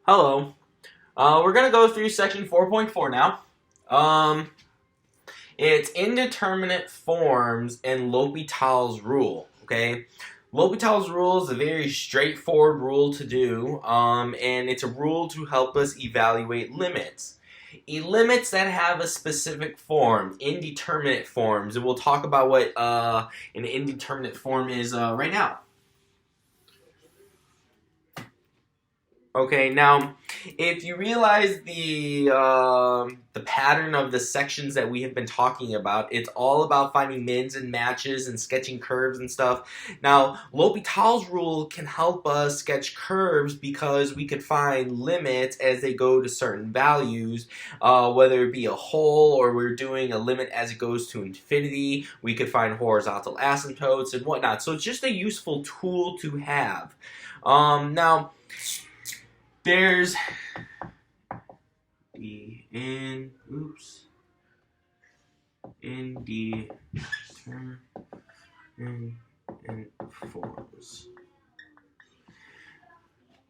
Hello. We're going to go through section 4.4 now. Um, it's indeterminate forms and L'Hopital's rule. Okay? L'Hopital's rule is a very straightforward rule to do, and it's a rule to help us evaluate limits. Limits that have a specific form, indeterminate forms, and we'll talk about what an indeterminate form is right now. Okay, now, if you realize the pattern of the sections that we have been talking about, it's all about finding mins and matches and sketching curves and stuff. Now, L'Hopital's rule can help us sketch curves because we could find limits as they go to certain values, whether it be a whole or we're doing a limit as it goes to infinity. We could find horizontal asymptotes and whatnot. So it's just a useful tool to have. Now, there's indeterminate forms.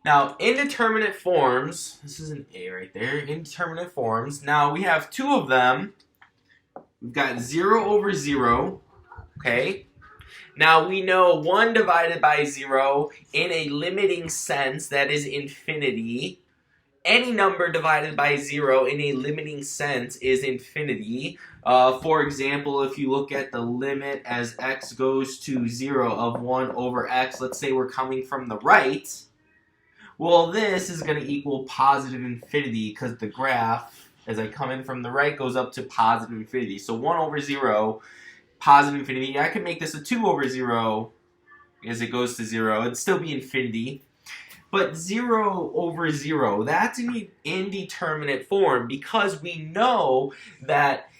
Now, indeterminate forms, this is an A right there, indeterminate forms. Now, we have two of them. We've got 0 over 0, okay? Now, we know 1 divided by 0 in a limiting sense, that is infinity. Any number divided by 0 in a limiting sense is infinity. For example, if you look at the limit as x goes to 0 of 1 over x, let's say we're coming from the right, well, this is going to equal positive infinity because the graph, as I come in from the right, goes up to positive infinity. So 1 over 0, positive infinity. I could make this a 2 over 0 as it goes to 0. It'd still be infinity. But 0 over 0, that's an indeterminate form because we know that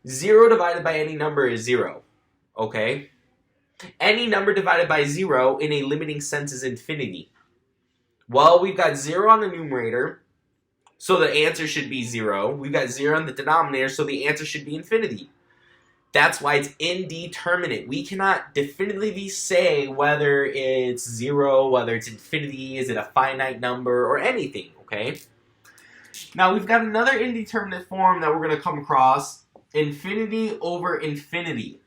0 divided by any number is 0. Okay? Any number divided by 0 in a limiting sense is infinity. Well, we've got 0 on the numerator, so the answer should be 0. We've got 0 on the denominator, so the answer should be infinity. That's why it's indeterminate. We cannot definitively say whether it's 0, whether it's infinity, is it a finite number, or anything, okay? Now, we've got another indeterminate form that we're going to come across, infinity over infinity,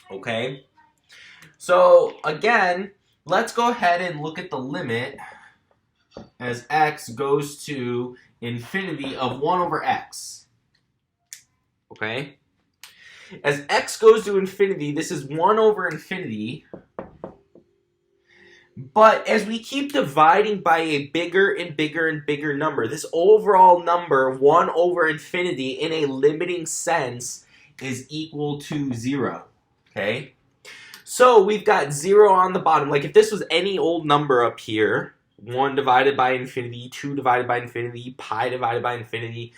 okay? So, again, let's go ahead and look at the limit as x goes to infinity of 1 over x. Okay? As x goes to infinity, this is 1 over infinity. But as we keep dividing by a bigger and bigger and bigger number, this overall number, 1 over infinity, in a limiting sense, is equal to 0. Okay? So we've got 0 on the bottom. Like if this was any old number up here, 1 divided by infinity, 2 divided by infinity, pi divided by infinity,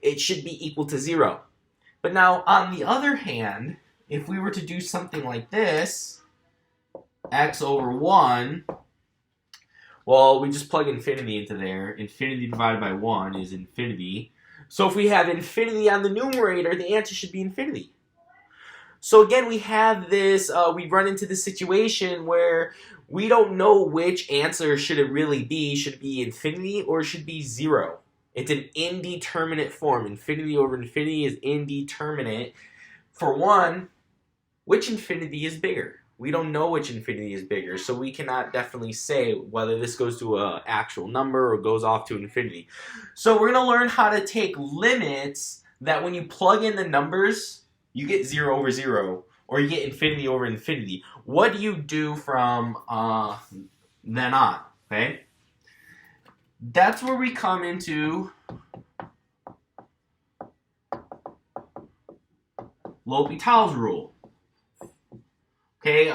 it should be equal to 0. But now, on the other hand, if we were to do something like this, x over 1, well, we just plug infinity into there. Infinity divided by 1 is infinity. So if we have infinity on the numerator, the answer should be infinity. So again, we have this, we run into this situation where we don't know which answer should it really be. Should it be infinity or should it be 0? It's an indeterminate form. Infinity over infinity is indeterminate. For one, which infinity is bigger? We don't know which infinity is bigger, so we cannot definitely say whether this goes to an actual number or goes off to infinity. So we're going to learn how to take limits that when you plug in the numbers, you get 0 over 0, or you get infinity over infinity. What do you do from then on? Okay? That's where we come into L'Hopital's rule. Okay,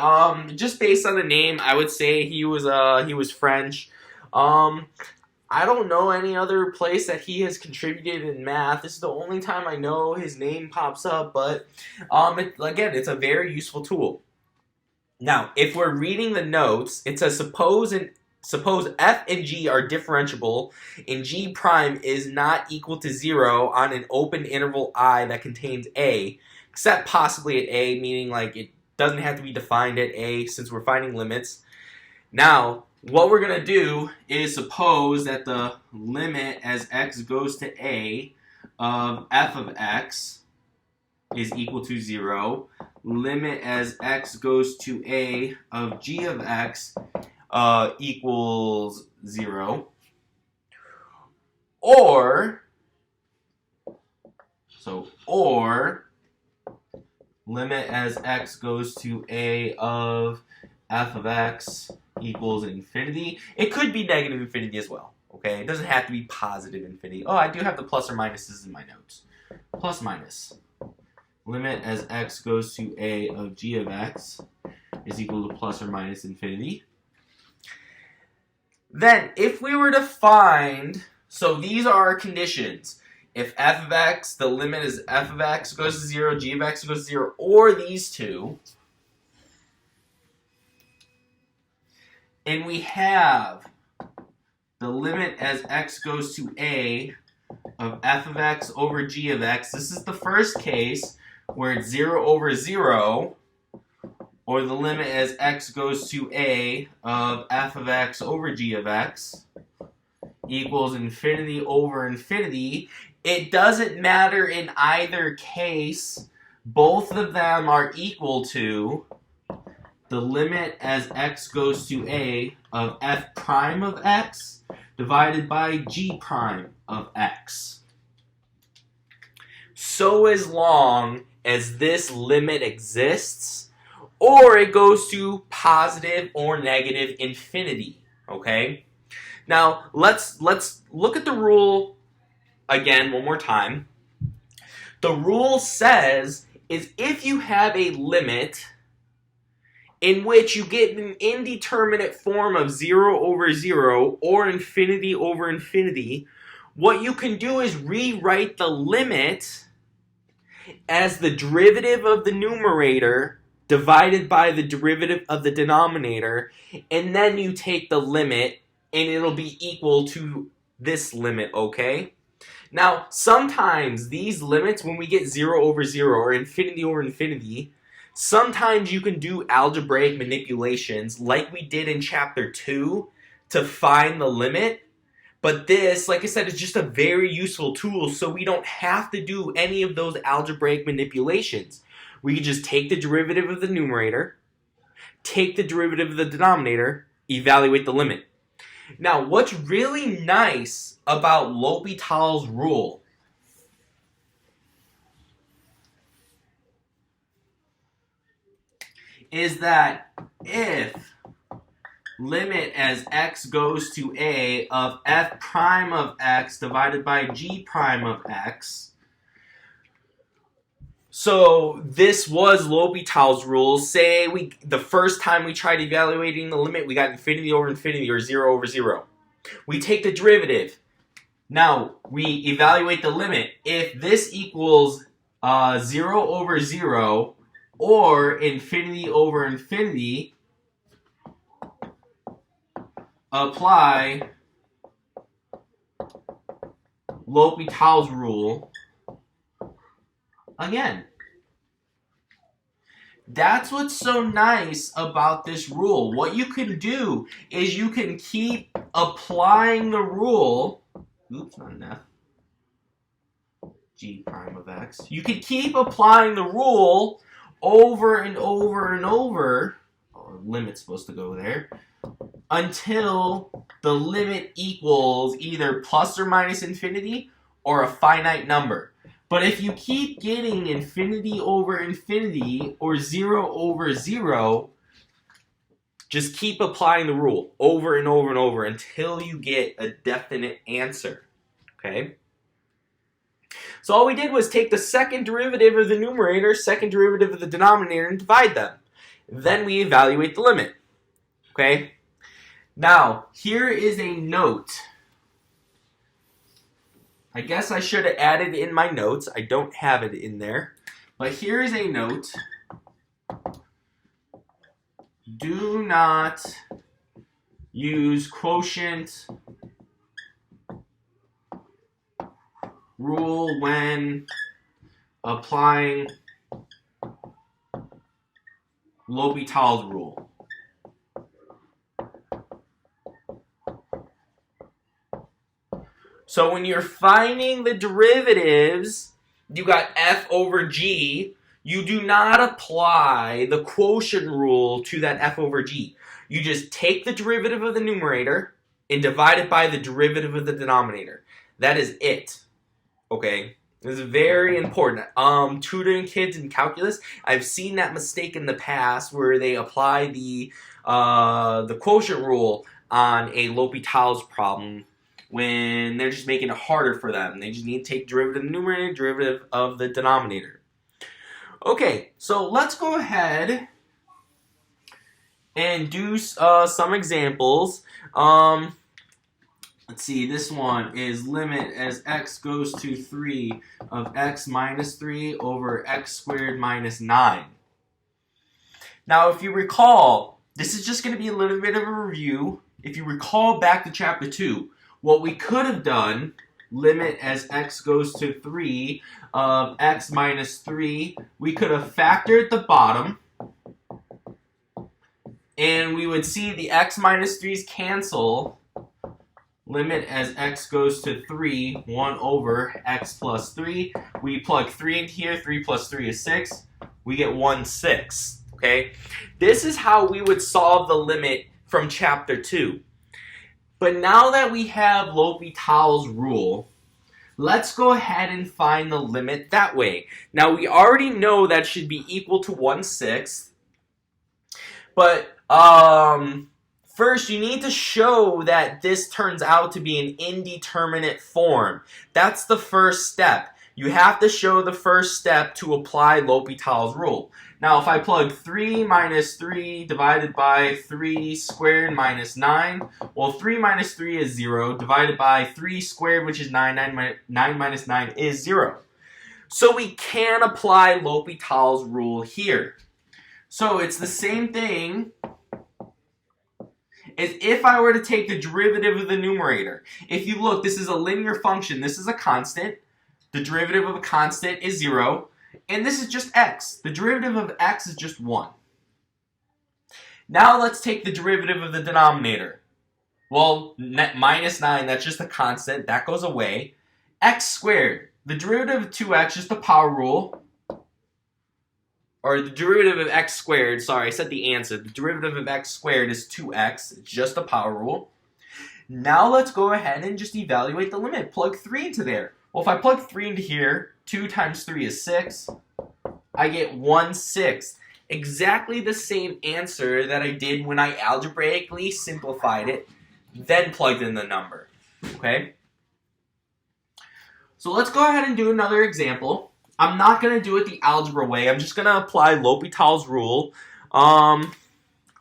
just based on the name, I would say he was French. I don't know any other place that he has contributed in math. This is the only time I know his name pops up, but again, it's a very useful tool. Now, if we're reading the notes, it says suppose f and g are differentiable and g prime is not equal to 0 on an open interval I that contains a, except possibly at a, meaning like it doesn't have to be defined at a since we're finding limits. Now, what we're going to do is suppose that the limit as x goes to a of f of x is equal to 0. Limit as x goes to a of g of x equals 0. Or limit as x goes to a of f of x equals infinity. It could be negative infinity as well. Okay, it doesn't have to be positive infinity. Oh, I do have the plus or minuses in my notes. Plus minus. Limit as x goes to a of g of x is equal to plus or minus infinity. Then, if we were to find, so these are our conditions. If f of x, the limit is f of x goes to 0, g of x goes to 0, or these two, and we have the limit as x goes to a of f of x over g of x, this is the first case where it's 0 over 0, or the limit as x goes to a of f of x over g of x equals infinity over infinity. It doesn't matter in either case. Both of them are equal to the limit as x goes to a of f prime of x divided by g prime of x. So as long as this limit exists, or it goes to positive or negative infinity, okay? Now, let's look at the rule again one more time. The rule says is if you have a limit in which you get an indeterminate form of 0 over 0 or infinity over infinity, what you can do is rewrite the limit as the derivative of the numerator divided by the derivative of the denominator, and then you take the limit and it'll be equal to this limit, okay? Now, sometimes these limits, when we get 0 over 0 or infinity over infinity, sometimes you can do algebraic manipulations like we did in chapter 2 to find the limit. But this, like I said, is just a very useful tool, so we don't have to do any of those algebraic manipulations. We can just take the derivative of the numerator, take the derivative of the denominator, evaluate the limit. Now, what's really nice about L'Hopital's rule is that if limit as x goes to a of f prime of x divided by g prime of x. So this was L'Hopital's rule. Say the first time we tried evaluating the limit, we got infinity over infinity or 0 over 0. We take the derivative. Now we evaluate the limit. If this equals 0 over 0 or infinity over infinity, apply L'Hopital's rule again. That's what's so nice about this rule. What you can do is you can keep applying the rule. Oops, not enough. G prime of x. You can keep applying the rule over and over and over. Oh, the limit's supposed to go there. Until the limit equals either plus or minus infinity or a finite number. But if you keep getting infinity over infinity or 0 over 0, just keep applying the rule over and over and over until you get a definite answer. Okay? So all we did was take the second derivative of the numerator, second derivative of the denominator, and divide them. Then we evaluate the limit. Okay? Now, here is a note. I guess I should have added in my notes. I don't have it in there. But here is a note. Do not use quotient rule when applying L'Hopital's rule. So when you're finding the derivatives, you got f over g. You do not apply the quotient rule to that f over g. You just take the derivative of the numerator and divide it by the derivative of the denominator. That is it. Okay? This is very important. Tutoring kids in calculus, I've seen that mistake in the past where they apply the quotient rule on a L'Hopital's problem when they're just making it harder for them. They just need to take derivative of the numerator, derivative of the denominator. Okay, so let's go ahead and do some examples. Let's see, this one is limit as x goes to 3 of x minus 3 over x squared minus 9. Now, if you recall, this is just going to be a little bit of a review. If you recall back to chapter 2, what we could have done, limit as x goes to 3 of x minus 3, we could have factored the bottom, and we would see the x minus 3's cancel. Limit as x goes to 3, 1 over x plus 3. We plug 3 into here, 3 plus 3 is 6. We get 1/6, okay? This is how we would solve the limit from chapter 2. But now that we have L'Hopital's rule, let's go ahead and find the limit that way. Now, we already know that should be equal to 1/6. But, first, you need to show that this turns out to be an indeterminate form. That's the first step. You have to show the first step to apply L'Hopital's rule. Now, if I plug 3 minus 3 divided by 3 squared minus 9, well, 3 minus 3 is 0, divided by 3 squared, which is 9, 9 minus 9 is 0. So we can apply L'Hopital's rule here. So it's the same thing as if I were to take the derivative of the numerator. If you look, this is a linear function. This is a constant. The derivative of a constant is 0. And this is just x. The derivative of x is just 1. Now let's take the derivative of the denominator. Well, minus 9, that's just a constant. That goes away. X squared. The derivative of 2x, just the power rule. Or the derivative of x squared, sorry, I said the answer. The derivative of x squared is 2x. It's just a power rule. Now let's go ahead and just evaluate the limit. Plug 3 into there. Well, if I plug 3 into here, 2 times 3 is 6. I get 1/6. Exactly the same answer that I did when I algebraically simplified it, then plugged in the number. Okay? So let's go ahead and do another example. I'm not going to do it the algebra way. I'm just going to apply L'Hopital's rule.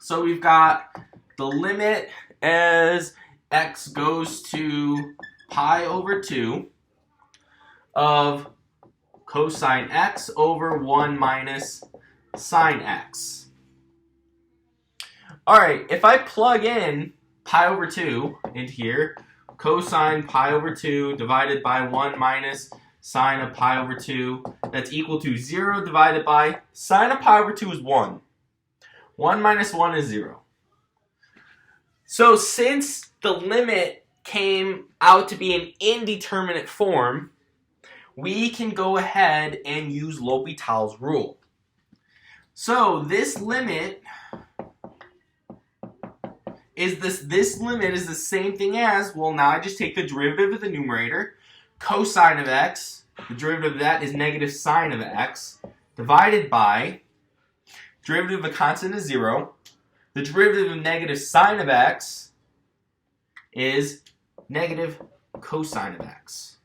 So we've got the limit as x goes to pi over 2 of cosine x over 1 minus sine x. Alright, if I plug in pi over 2 into here, cosine pi over 2 divided by 1 minus sine of pi over 2, that's equal to 0 divided by sine of pi over 2 is 1. 1 minus 1 is 0. So since the limit came out to be an indeterminate form, we can go ahead and use L'Hopital's rule. So this limit is this limit is the same thing as, well, now I just take the derivative of the numerator, cosine of x, the derivative of that is negative sine of x, divided by, derivative of a constant is 0, the derivative of negative sine of x is negative cosine of x.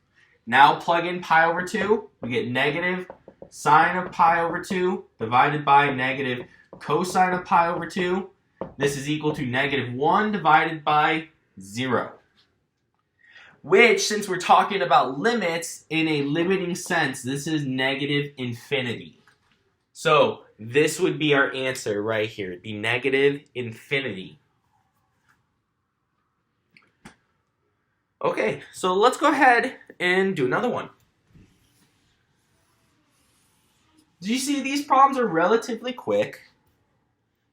Now plug in pi over 2, we get negative sine of pi over 2 divided by negative cosine of pi over 2. This is equal to negative 1 divided by 0. Which, since we're talking about limits, in a limiting sense, this is negative infinity. So this would be our answer right here. It'd be negative infinity. Okay, so let's go ahead and do another one. Do you see these problems are relatively quick?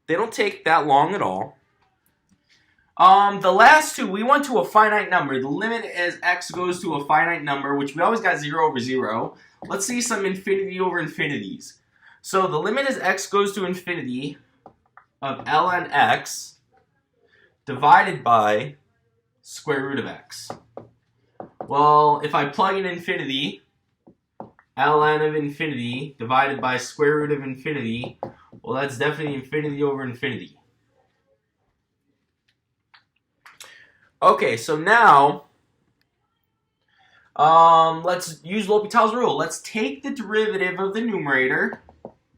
They don't take that long at all. The last two, we went to a finite number. The limit as x goes to a finite number, which we always got 0 over 0. Let's see some infinity over infinities. So the limit as x goes to infinity of ln x divided by square root of x. Well, if I plug in infinity, ln of infinity divided by square root of infinity, well, that's definitely infinity over infinity. Okay, so now, let's use L'Hopital's rule. Let's take the derivative of the numerator,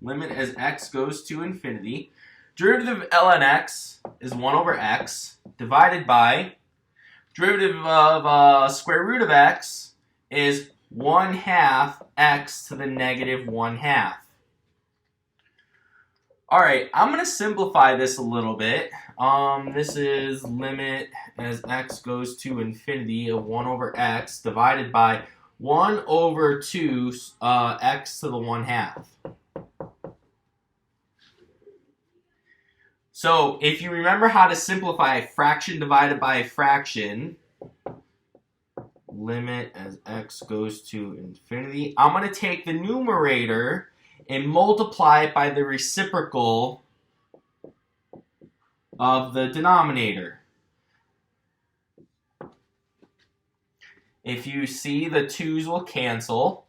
limit as x goes to infinity. Derivative of ln x is 1 over x, divided by derivative of square root of x is 1/2 x to the negative 1/2. Alright, I'm going to simplify this a little bit. This is limit as x goes to infinity of 1 over x divided by 1 over 2 x to the 1/2. So, if you remember how to simplify a fraction divided by a fraction, limit as x goes to infinity, I'm going to take the numerator and multiply it by the reciprocal of the denominator. If you see, the 2's will cancel.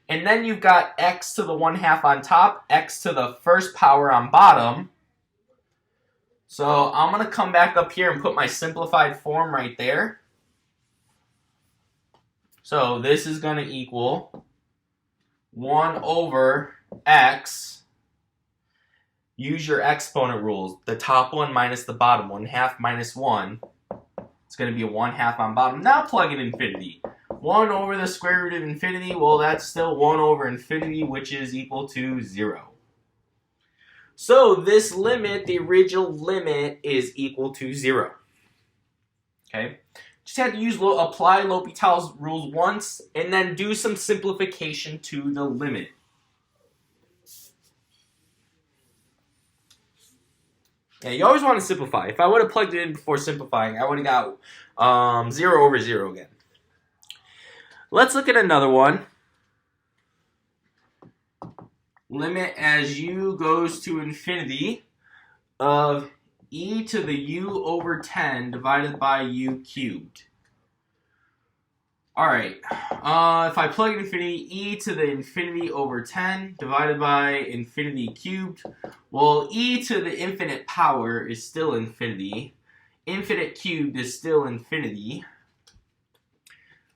And then you've got x to the 1/2 on top, x to the first power on bottom. So I'm going to come back up here and put my simplified form right there. So this is going to equal 1 over x. Use your exponent rules. The top one minus the bottom one. 1/2 minus 1. It's going to be a 1/2 on bottom. Now plug in infinity. 1 over the square root of infinity. Well, that's still 1 over infinity, which is equal to 0. So this limit, the original limit, is equal to 0. Okay? Just had to apply L'Hopital's rules once and then do some simplification to the limit. Yeah, you always want to simplify. If I would have plugged it in before simplifying, I would have got 0 over 0 again. Let's look at another one. Limit as u goes to infinity of e to the u over 10 divided by u cubed. Alright, if I plug in infinity, e to the infinity over 10 divided by infinity cubed, well, e to the infinite power is still infinity. Infinite cubed is still infinity.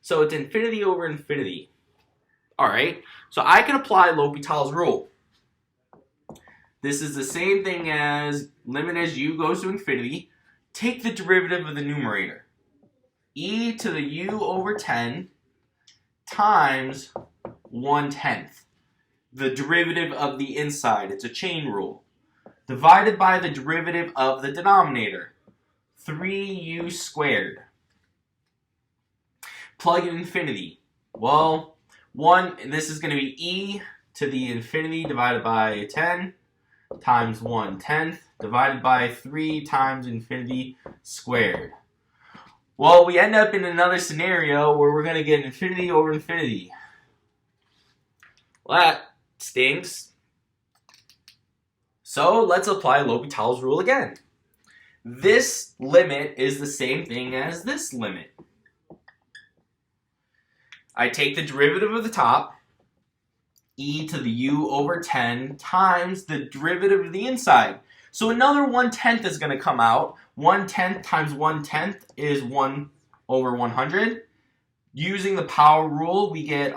So it's infinity over infinity. Alright, so I can apply L'Hopital's rule. This is the same thing as limit as u goes to infinity. Take the derivative of the numerator. E to the u over 10 times 1/10. The derivative of the inside. It's a chain rule. Divided by the derivative of the denominator. 3u squared. Plug in infinity. Well, this is going to be e to the infinity divided by 10 times 1/10 divided by 3 times infinity squared. Well, we end up in another scenario where we're going to get infinity over infinity. Well, that stinks. So let's apply L'Hopital's rule again. This limit is the same thing as this limit. I take the derivative of the top, e to the u over 10 times the derivative of the inside. So another 1/10 is going to come out. 1/10 times 1/10 is 1 over 100. Using the power rule, we get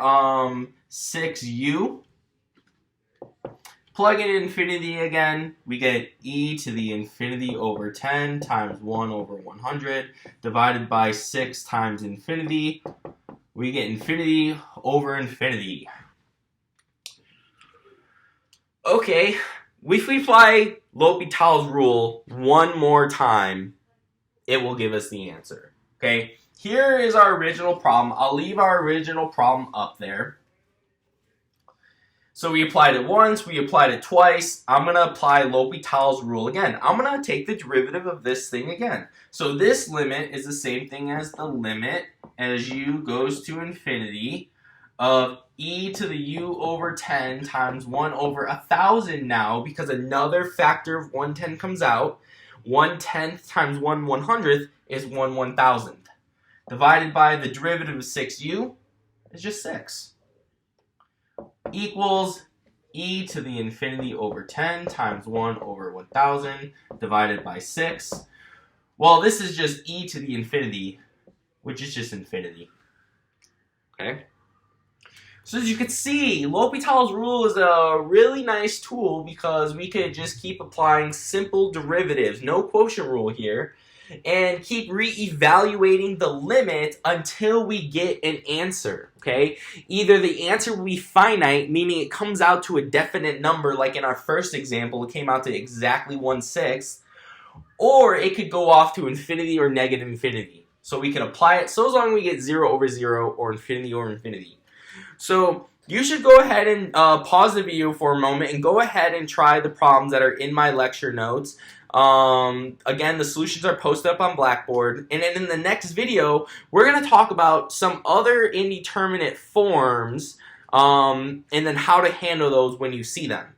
6u. Plug in infinity again, we get e to the infinity over 10 times 1 over 100 divided by 6 times infinity. We get infinity over infinity. Okay, if we apply L'Hopital's rule one more time, it will give us the answer. Okay, here is our original problem. I'll leave our original problem up there. So we applied it once, we applied it twice. I'm going to apply L'Hopital's rule again. I'm going to take the derivative of this thing again. So this limit is the same thing as the limit as u goes to infinity of e to the u over 10 times 1 over 1,000 now, because another factor of 1/10 comes out. 1/10 times 1/100th is 1/1000th. Divided by the derivative of 6u is just 6. Equals e to the infinity over 10 times 1 over 1,000 divided by 6. Well, this is just e to the infinity, which is just infinity. Okay? So as you can see, L'Hopital's rule is a really nice tool because we could just keep applying simple derivatives, no quotient rule here, and keep re-evaluating the limit until we get an answer, okay? Either the answer will be finite, meaning it comes out to a definite number, like in our first example, it came out to exactly 1/6, or it could go off to infinity or negative infinity. So we can apply it so long as we get 0 over 0 or infinity over infinity. So you should go ahead and pause the video for a moment and go ahead and try the problems that are in my lecture notes. Again, the solutions are posted up on Blackboard. And then in the next video, we're going to talk about some other indeterminate forms and then how to handle those when you see them.